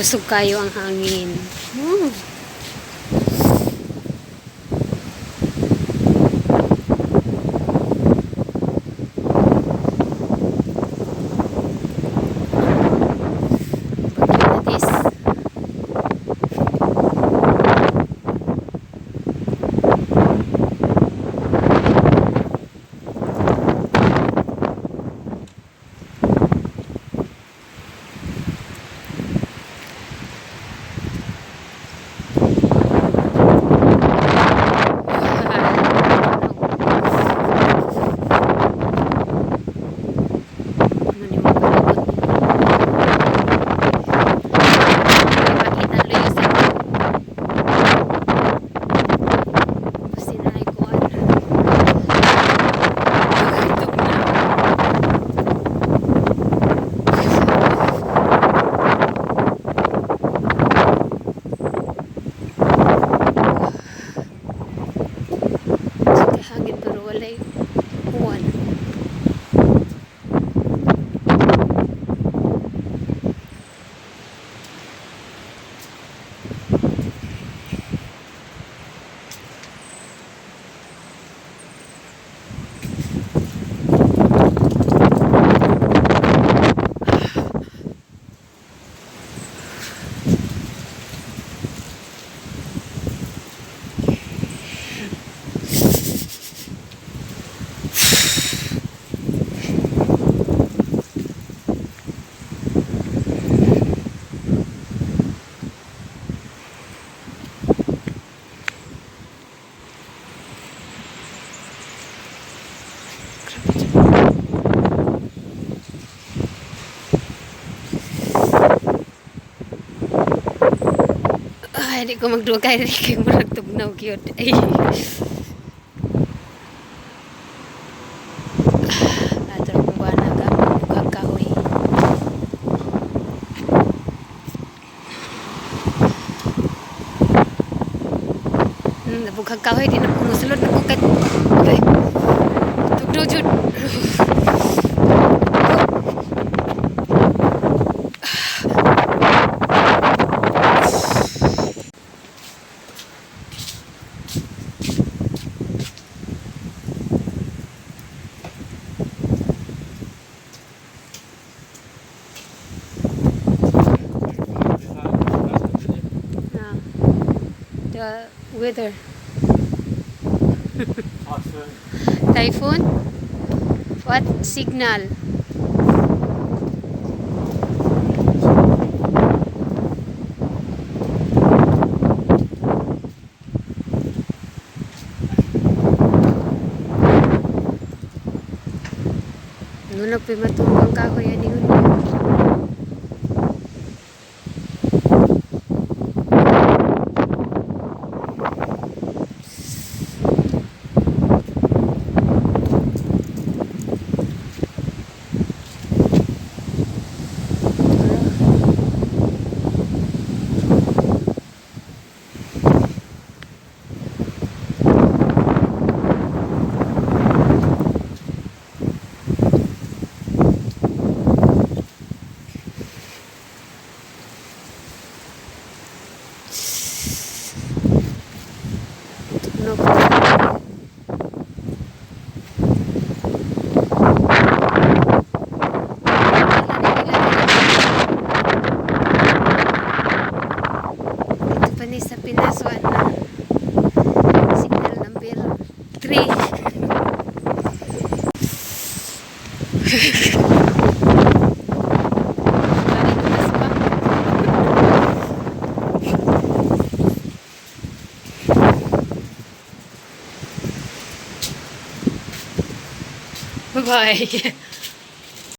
Kusog kayo ang hangin. Hangin pero walay uwan. Hindi ko magdugay rin kay murag tugnaw gyud. Ay. Atro kung bana ka bukag kahoy. Bukag kahoy di na kumusulod na kukat. Okay. Tugnaw jud. The weather. Typhoon? What signal? Ngunag pa matubang kahoy ani yun. No. Ito pa ni sa Pinaswan na signal number 3. Bye-bye.